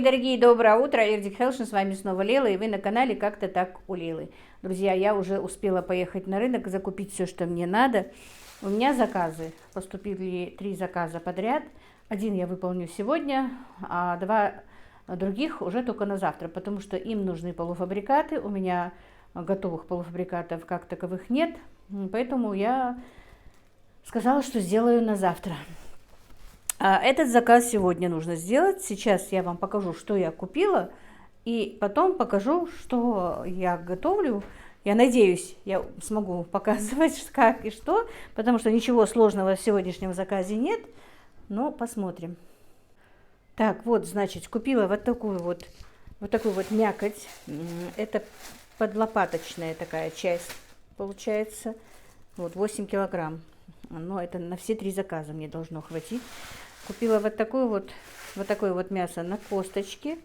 дорогие, доброе утро, Эрдик Хелшин, с вами снова Лела, и вы на канале «Как-то так у Лелы». Друзья, я уже успела поехать на рынок, закупить все, что мне надо. У меня заказы, поступили 3 заказа подряд. Один я выполню сегодня, а 2 других уже только на завтра, потому что им нужны полуфабрикаты, у меня готовых полуфабрикатов как таковых нет, поэтому я сказала, что сделаю на завтра. Этот заказ сегодня нужно сделать. Сейчас я вам покажу, что я купила, и потом покажу, что я готовлю. Я надеюсь, я смогу показывать, как и что, потому что ничего сложного в сегодняшнем заказе нет, но посмотрим. Так, вот, значит, купила вот такую вот мякоть. Это подлопаточная такая часть получается. Вот 8 килограмм. Но это на все 3 заказа мне должно хватить. Купила вот такое вот мясо на косточке.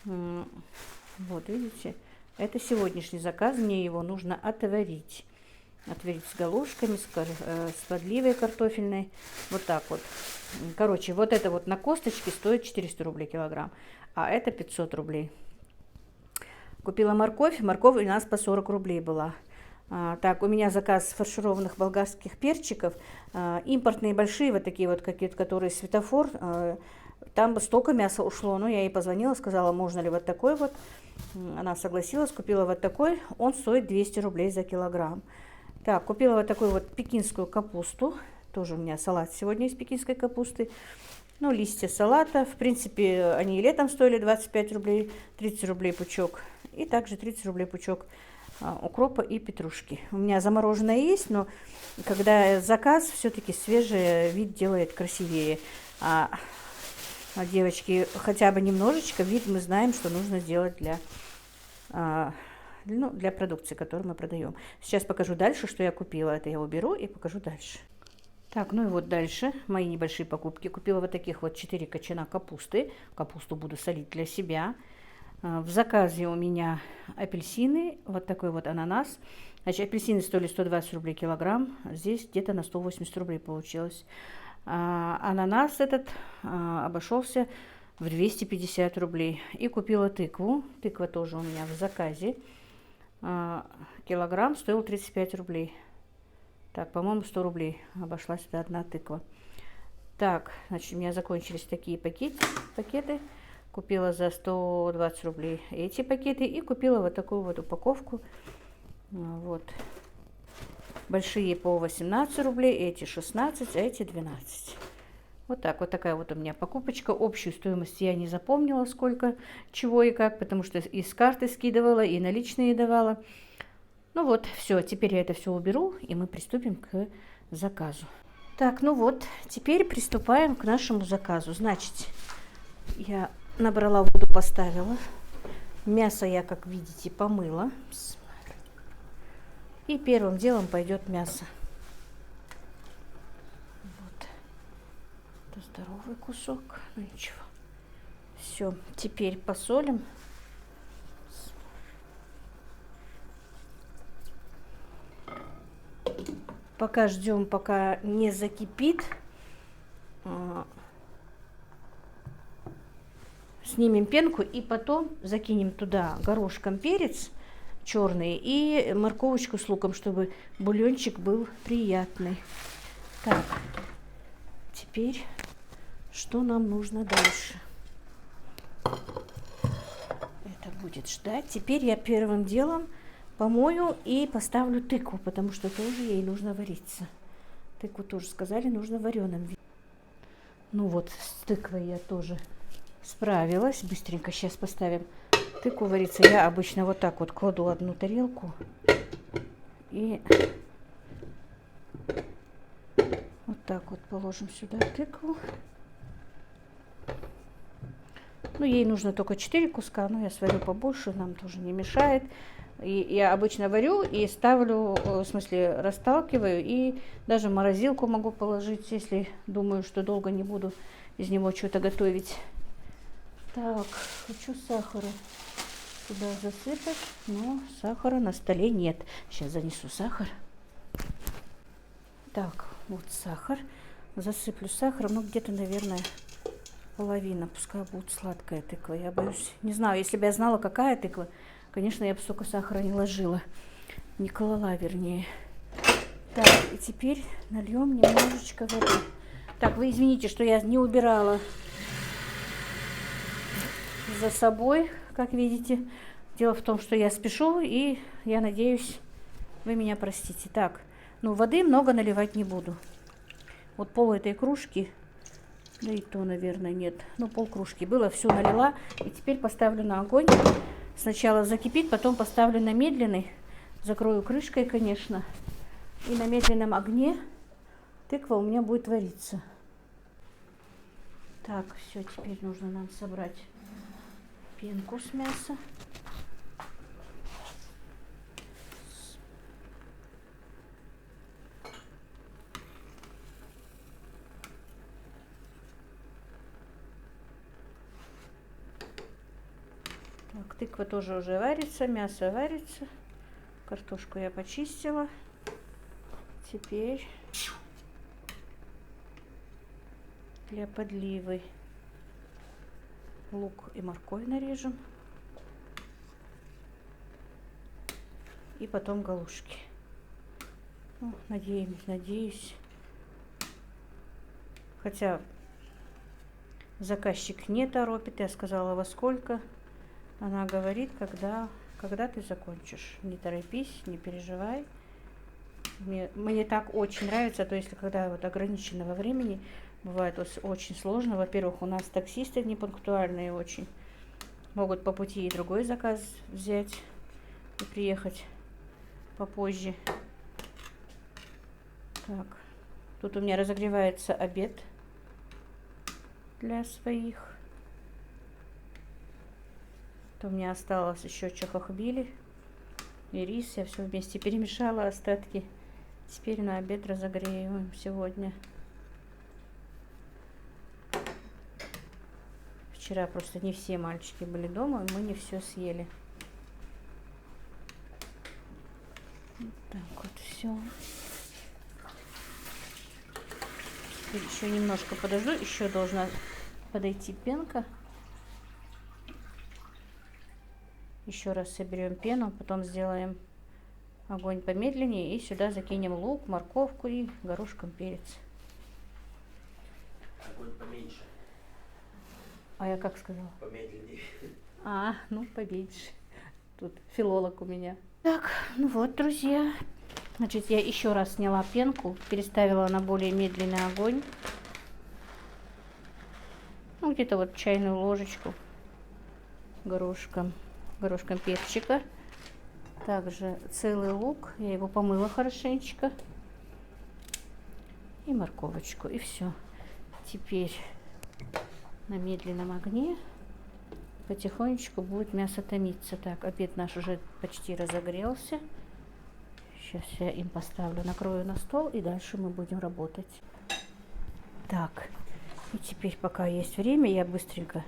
Вот, видите? Это сегодняшний заказ. Мне его нужно отварить. Отварить с галушками, с подливой картофельной. Вот так вот. Короче, вот это вот на косточке стоит 400 рублей килограмм. А это 500 рублей. Купила морковь. Морковь у нас по 40 рублей была. Так, у меня заказ фаршированных болгарских перчиков, импортные большие, вот такие вот, которые светофор, там столько мяса ушло, но я ей позвонила, сказала, можно ли вот такой вот, она согласилась, купила вот такой, он стоит 200 рублей за килограмм. Так, купила вот такую вот пекинскую капусту, тоже у меня салат сегодня из пекинской капусты, ну, листья салата, в принципе, они и летом стоили 25 рублей, 30 рублей пучок, и также 30 рублей пучок укропа и петрушки. У меня замороженное есть, но когда заказ, все-таки свежий вид делает красивее. А девочки, хотя бы немножечко вид мы знаем, что нужно делать для продукции, которую мы продаем. Сейчас покажу дальше, что я купила. Это я уберу и покажу дальше. Так, ну и вот дальше мои небольшие покупки. Купила вот таких вот 4 кочана капусты. Капусту буду солить для себя. В заказе у меня апельсины, вот такой вот ананас. Значит, апельсины стоили 120 рублей килограмм, здесь где-то на 180 рублей получилось. Ананас этот обошелся в 250 рублей. И купила тыкву, тыква тоже у меня в заказе. Килограмм стоил 35 рублей. Так, по-моему, 100 рублей обошлась эта одна тыква. Так, значит, у меня закончились такие пакеты. Купила за 120 рублей эти пакеты и купила вот такую вот упаковку. Вот. Большие по 18 рублей, эти 16, а эти 12. Вот так, вот такая вот у меня покупочка. Общую стоимость я не запомнила, сколько, чего и как, потому что из карты скидывала и наличные давала. Ну вот, все, теперь я это все уберу, и мы приступим к заказу. Так, ну вот, теперь приступаем к нашему заказу. Значит, я набрала воду, поставила. Мясо я, как видите, помыла. И первым делом пойдет мясо. Вот. Это здоровый кусок. Ну ничего. Все, теперь посолим. Пока ждем, пока не закипит. Снимем пенку и потом закинем туда горошком перец черный и морковочку с луком, чтобы бульончик был приятный. Так, теперь что нам нужно дальше? Это будет ждать. Теперь я первым делом помою и поставлю тыкву, потому что тоже ей нужно вариться. Тыкву тоже сказали, нужно вареным. Ну вот, с тыквой я тоже справилась. Быстренько сейчас поставим тыкву вариться. Я обычно вот так вот кладу одну тарелку и вот так вот положим сюда тыкву. Ну, ей нужно только 4 куска, но я сварю побольше, нам тоже не мешает. И я обычно варю и ставлю, в смысле расталкиваю, и даже в морозилку могу положить, если думаю, что долго не буду из него что-то готовить. Так, хочу сахара туда засыпать, но сахара на столе нет. Сейчас занесу сахар. Так, вот сахар. Засыплю сахаром, ну где-то, наверное, половина, пускай будет сладкая тыква. Я боюсь, не знаю, если бы я знала, какая тыква, конечно, я бы столько сахара не ложила. Не колола, вернее. Так, и теперь нальем немножечко воды. Так, вы извините, что я не убирала за собой, как видите. Дело в том, что я спешу, и я надеюсь, вы меня простите. Так, ну воды много наливать не буду. Вот пол этой кружки, да и то, наверное, нет. Ну, полкружки было, все налила. И теперь поставлю на огонь. Сначала закипит, потом поставлю на медленный. Закрою крышкой, конечно. И на медленном огне тыква у меня будет вариться. Так, все, теперь нужно нам собрать пенку с мяса. Так, тыква тоже уже варится, мясо варится. Картошку я почистила. Теперь для подливы лук и морковь нарежем. И потом галушки. Ну, надеюсь. Хотя заказчик не торопит. Я сказала, во сколько. Она говорит, когда ты закончишь. Не торопись, не переживай. Мне так очень нравится, то есть, когда вот ограниченного времени, бывает очень сложно. Во-первых, у нас таксисты непунктуальные очень. Могут по пути и другой заказ взять и приехать попозже. Так, тут у меня разогревается обед для своих. У меня осталось еще чахохбили и рис. Я все вместе перемешала, остатки. Теперь на обед разогреем сегодня. Вчера просто не все мальчики были дома, и мы не все съели. Так вот все. Теперь еще немножко подожду. Еще должна подойти пенка. Еще раз соберем пену, потом сделаем огонь помедленнее и сюда закинем лук, морковку и горошком перец. Огонь поменьше. А я как сказала? Помедленнее. Ну поменьше. Тут филолог у меня. Так, ну вот, друзья. Значит, я еще раз сняла пенку, переставила на более медленный огонь. Ну, где-то вот чайную ложечку горошком перчика. Также целый лук, я его помыла хорошенечко. И морковочку, и все. Теперь на медленном огне потихонечку будет мясо томиться. Так, обед наш уже почти разогрелся. Сейчас я им поставлю, накрою на стол, и дальше мы будем работать. Так, и теперь, пока есть время, я быстренько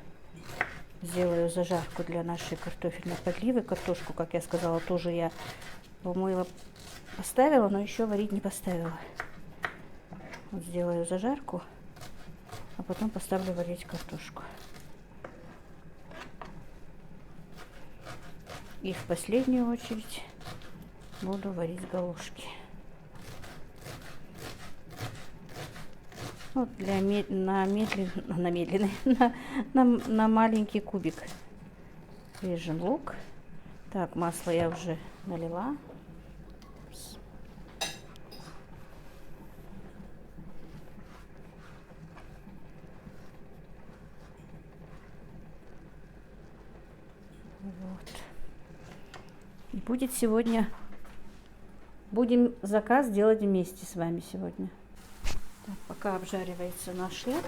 сделаю зажарку для нашей картофельной подливы. Картошку, как я сказала, тоже я помыла, поставила, но еще варить не поставила. Вот сделаю зажарку, а потом поставлю варить картошку. И в последнюю очередь буду варить галушки. Вот на маленький кубик режем лук. Так, масло я уже налила. Вот. И будет сегодня, будем заказ делать вместе с вами сегодня. Так, пока обжаривается наш лук,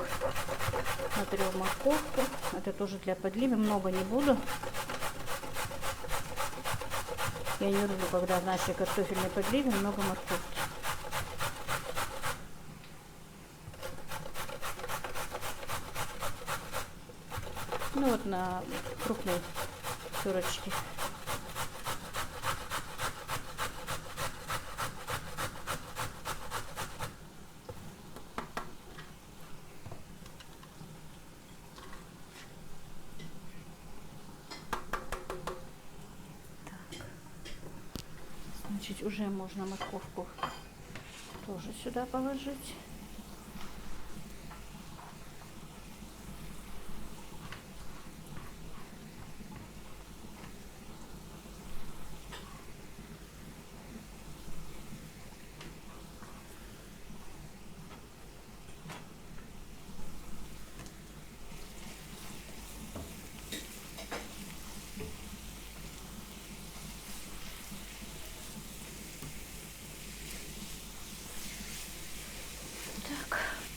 натрем морковку. Это тоже для подливы, много не буду. Я не люблю, когда в нашей картофельной подливе много морковки. Ну вот на крупной терочке. выкручить. Уже можно морковку тоже сюда положить.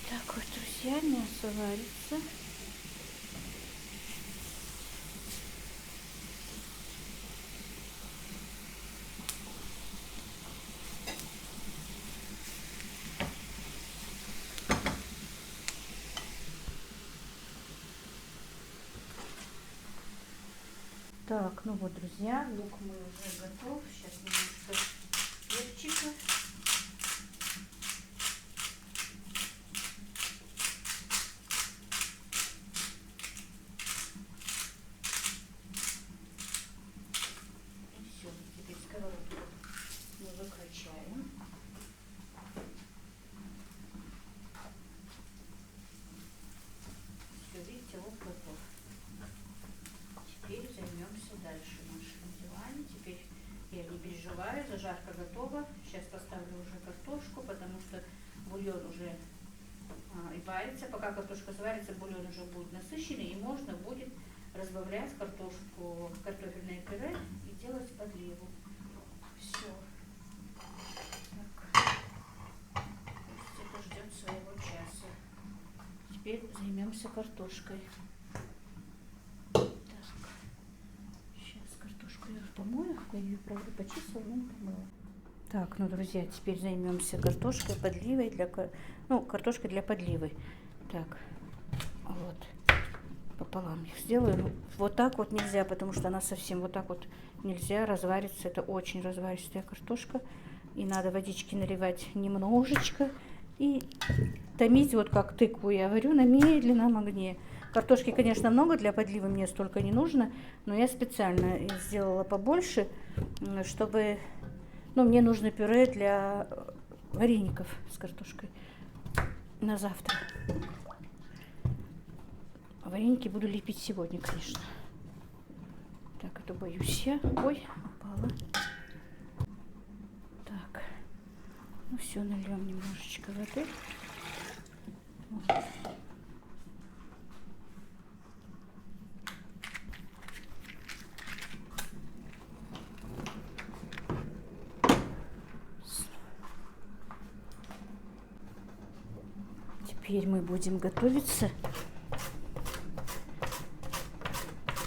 Так вот, друзья, мясо варится. Так, ну вот, друзья, лук мой уже готов. Сейчас немножко перчика. И все, теперь сковородку мы выключаем. Все, видите, лук готов. Теперь займемся дальше нашими делами. Теперь я не переживаю, зажарка готова. Сейчас поставлю уже картошку, потому что бульон уже и варится. Пока картошка сварится, бульон уже будет насыщенный, и можно будет разбавлять картошку, картофельное пюре и делать подливу. Все. Так. Пусть это ждет своего часа. Теперь займемся картошкой. Я помою, я ее, правда, почистила, но не помыла. Так, ну, друзья, теперь займемся картошкой, подливой, картошкой для подливы. Так, вот, пополам их сделаю. Вот так вот нельзя, потому что она совсем вот так вот нельзя, разварится. Это очень разваристая картошка. И надо водички наливать немножечко и томить, вот как тыкву я варю, на медленном огне. Картошки, конечно, много для подливы, мне столько не нужно, но я специально сделала побольше, чтобы... Ну, мне нужно пюре для вареников с картошкой на завтра. Вареники буду лепить сегодня, конечно. Так, это боюсь я. Ой, упала. Так, ну все, нальем немножечко воды. Вот. Теперь мы будем готовиться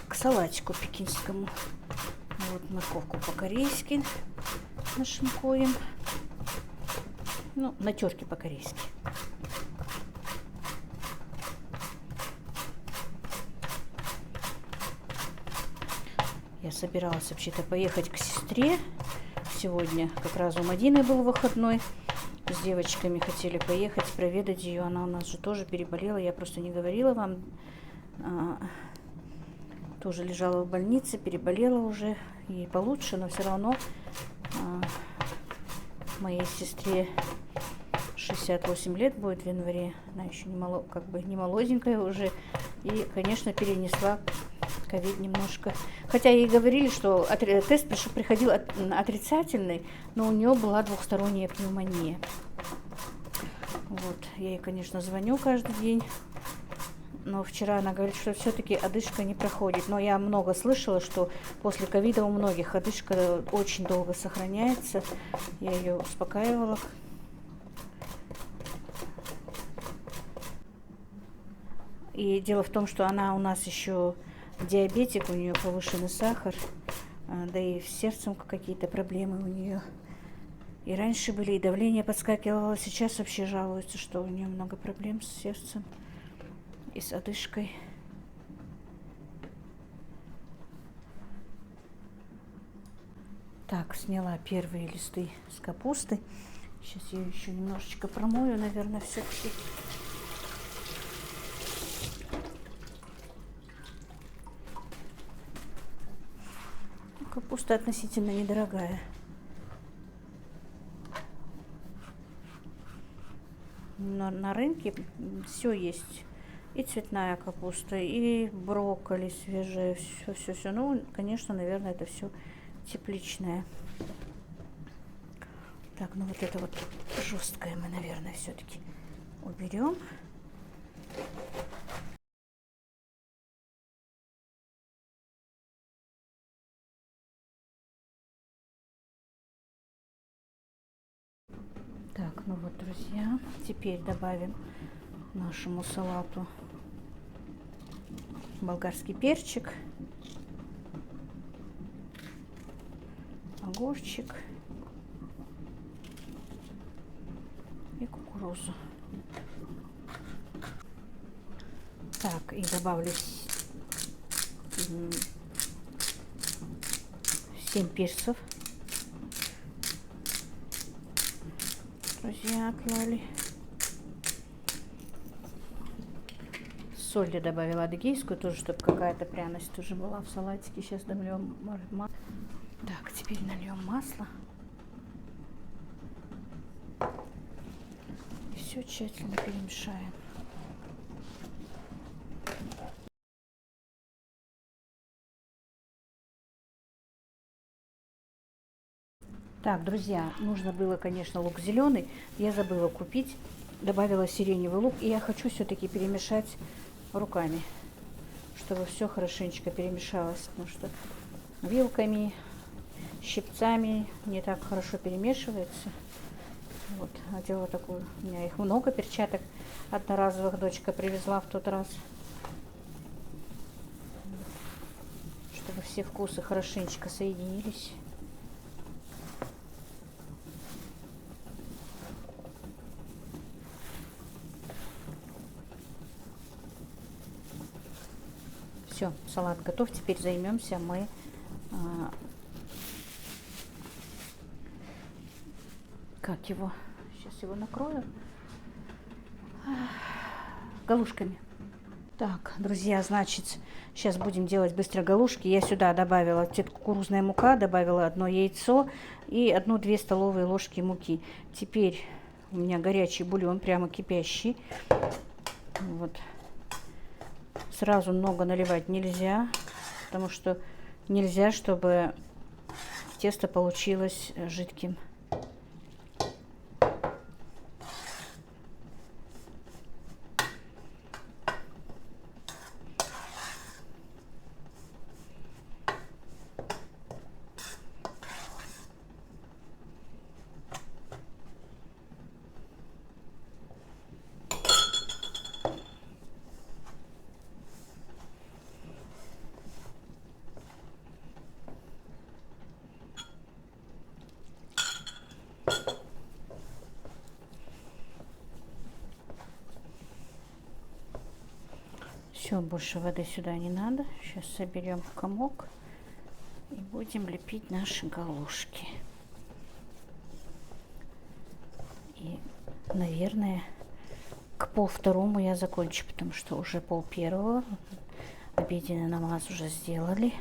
к салатику пекинскому. Вот морковку по-корейски нашинкуем. Ну, на терке по-корейски. Я собиралась вообще-то поехать к сестре сегодня. Как раз у Мадины был выходной. С девочками хотели поехать, проведать ее. Она у нас же тоже переболела. Я просто не говорила вам. Тоже лежала в больнице, переболела уже. Ей получше, но все равно моей сестре 68 лет будет в январе. Она еще не молоденькая уже. И, конечно, перенесла ковид немножко. Хотя ей говорили, что тест приходил отрицательный, но у нее была двухсторонняя пневмония. Вот, я ей, конечно, звоню каждый день, но вчера она говорит, что все-таки одышка не проходит. Но я много слышала, что после ковида у многих одышка очень долго сохраняется. Я ее успокаивала. И дело в том, что она у нас еще диабетик, у нее повышенный сахар, да и с сердцем какие-то проблемы у нее. И раньше были, и давление подскакивало, сейчас вообще жалуется, что у нее много проблем с сердцем и с одышкой. Так, сняла первые листы с капусты. Сейчас я ее еще немножечко промою, наверное, все-таки. Капуста относительно недорогая. на рынке все есть. И цветная капуста, и брокколи свежее, все. Ну, конечно, наверное, это все тепличное. Так, ну вот это вот жесткое мы, наверное, все-таки уберем. Так, ну вот, друзья, теперь добавим нашему салату болгарский перчик, огурчик и кукурузу. Так, и добавлю 7 перцев. Друзья, отклали. Соль я добавила адыгейскую, тоже, чтобы какая-то пряность тоже была в салатике. Сейчас добавим масло. Так, теперь нальем масло. И все тщательно перемешаем. Так, друзья, нужно было, конечно, лук зеленый. Я забыла купить. Добавила сиреневый лук. И я хочу все-таки перемешать руками, чтобы все хорошенечко перемешалось. Потому что вилками, щипцами не так хорошо перемешивается. Вот, одела такую. У меня их много, перчаток одноразовых дочка привезла в тот раз. Чтобы все вкусы хорошенечко соединились. Все, салат готов. Теперь займемся мы как его? Сейчас его накрою. Галушками. Так, друзья, значит, сейчас будем делать быстро галушки. Я сюда добавила кукурузная мука, добавила одно яйцо и 1-2 столовые ложки муки. Теперь у меня горячий бульон, прямо кипящий. Вот. Сразу много наливать нельзя, потому что нельзя, чтобы тесто получилось жидким. Все, больше воды сюда не надо. Сейчас соберем в комок и будем лепить наши галушки. И, наверное, к 1:30 я закончу, потому что уже 1:30. Обеденный намаз уже сделали.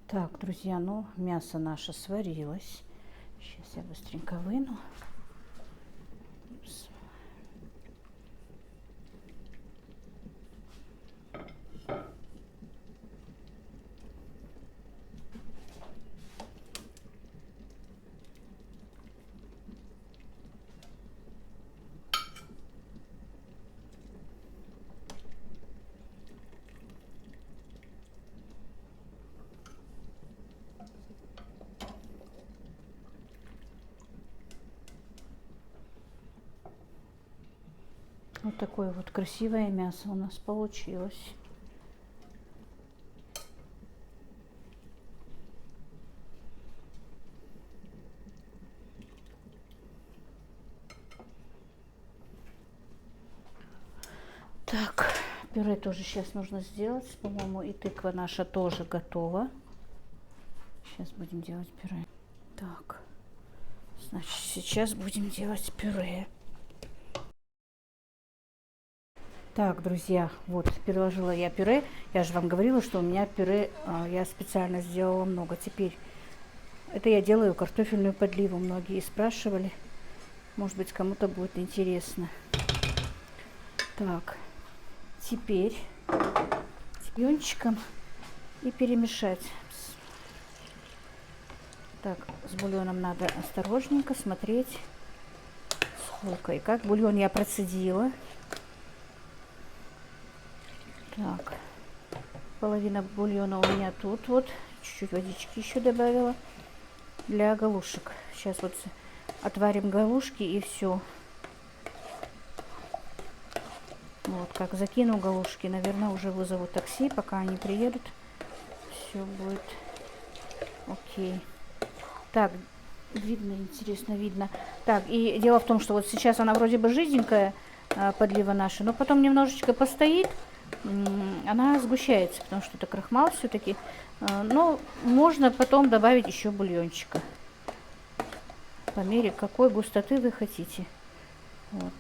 Так, друзья, ну мясо наше сварилось. Сейчас я быстренько выну. Вот такое вот красивое мясо у нас получилось. Так, пюре тоже сейчас нужно сделать. По-моему, и тыква наша тоже готова. Сейчас будем делать пюре. Так, значит, сейчас будем делать пюре. Так, друзья, вот переложила я пюре. Я же вам говорила, что у меня пюре я специально сделала много. Теперь это я делаю картофельную подливу. Многие спрашивали. Может быть, кому-то будет интересно. Так, теперь с бульончиком и перемешать. Так, с бульоном надо осторожненько смотреть сколько. И как бульон я процедила. Так, половина бульона у меня тут вот. Чуть-чуть водички еще добавила для галушек. Сейчас вот отварим галушки и все. Вот, как закину галушки, наверное, уже вызову такси, пока они приедут. Все будет окей. Так, видно, интересно, видно. Так, и дело в том, что вот сейчас она вроде бы жиденькая, подлива наша, но потом немножечко постоит, она сгущается, потому что это крахмал все-таки. Но можно потом добавить еще бульончика по мере какой густоты вы хотите. Вот.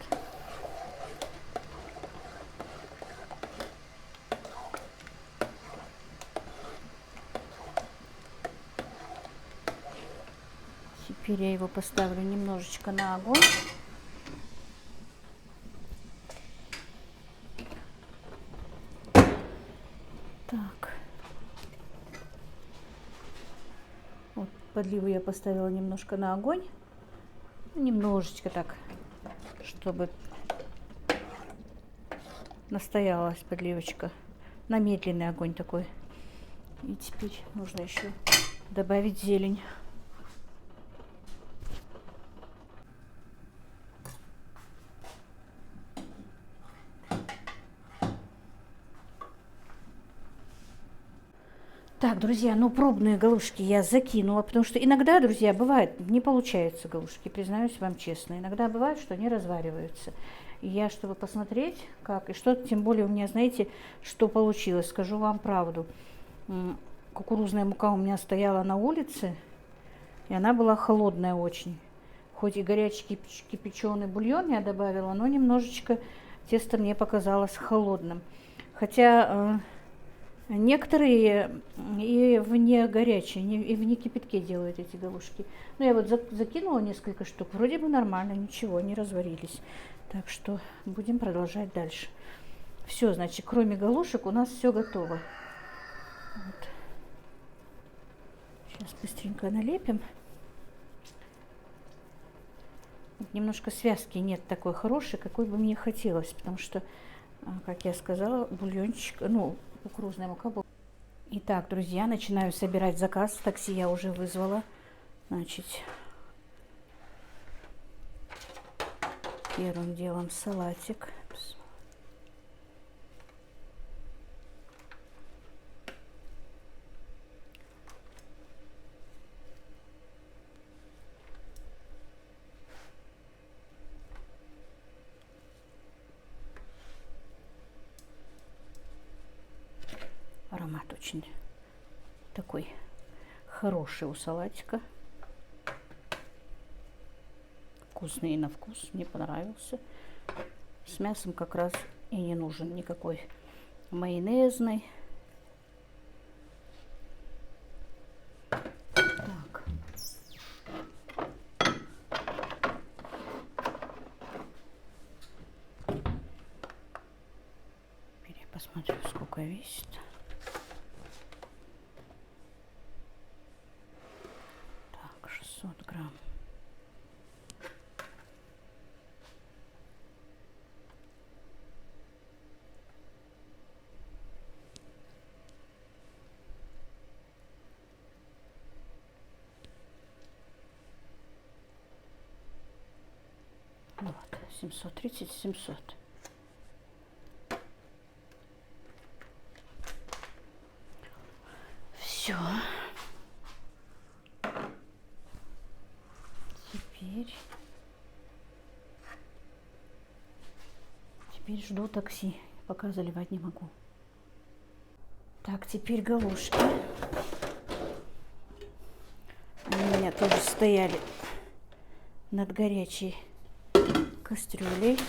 Теперь я его поставлю немножечко на огонь. Так. Вот подливу я поставила немножко на огонь. Немножечко так, чтобы настоялась подливочка. На медленный огонь такой. И теперь нужно еще добавить зелень. Так, друзья, ну пробные галушки я закинула, потому что иногда, друзья, бывает, не получаются галушки, признаюсь вам честно. Иногда бывает, что они развариваются. И я, чтобы посмотреть, как и что, тем более у меня, знаете, что получилось, скажу вам правду. Кукурузная мука у меня стояла на улице, и она была холодная очень. Хоть и горячий кипяченый бульон я добавила, но немножечко тесто мне показалось холодным. Хотя некоторые и в не горячей, и в не кипятке делают эти галушки. Но я вот закинула несколько штук, вроде бы нормально, ничего, не разварились. Так что будем продолжать дальше. Все, значит, кроме галушек у нас все готово. Вот. Сейчас быстренько налепим. Вот немножко связки нет такой хорошей, какой бы мне хотелось, потому что, как я сказала, бульончик, ну, кукурузная мука была. Итак, друзья, начинаю собирать заказ. Такси я уже вызвала. Значит, первым делом салатик. Аромат очень такой хороший у салатика. Вкусный и на вкус, мне понравился. С мясом как раз и не нужен никакой майонезный. Так. Теперь я посмотрю, сколько весит. Так, 600 грамм. Вот, 730, 700. Все. Теперь жду такси, пока заливать не могу. Так, теперь галушки. Они у меня тоже стояли над горячей кастрюлей.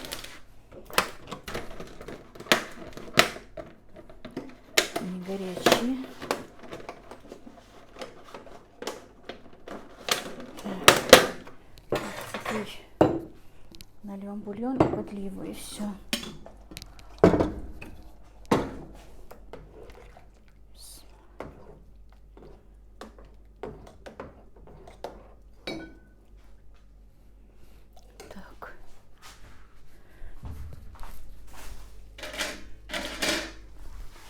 Не горячие. Так, теперь нальем бульон и подливу, и все. Так.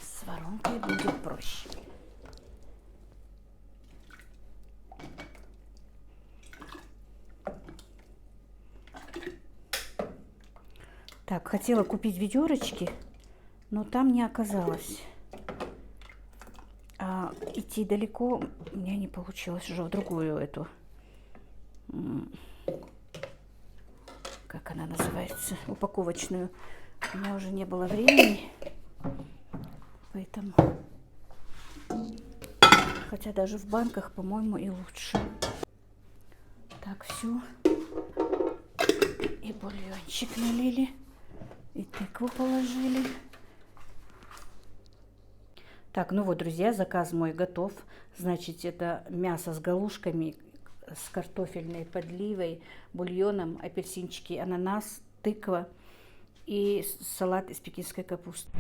С воронкой будет проще. Так, хотела купить ведерочки, но там не оказалось. А идти далеко у меня не получилось. Уже в другую эту, как она называется, упаковочную. У меня уже не было времени, поэтому, хотя даже в банках, по-моему, и лучше. Так, все. И бульончик налили. И тыкву положили. Так, ну вот, друзья, заказ мой готов. Значит, это мясо с галушками, с картофельной подливой, бульоном, апельсинчики, ананас, тыква и салат из пекинской капусты.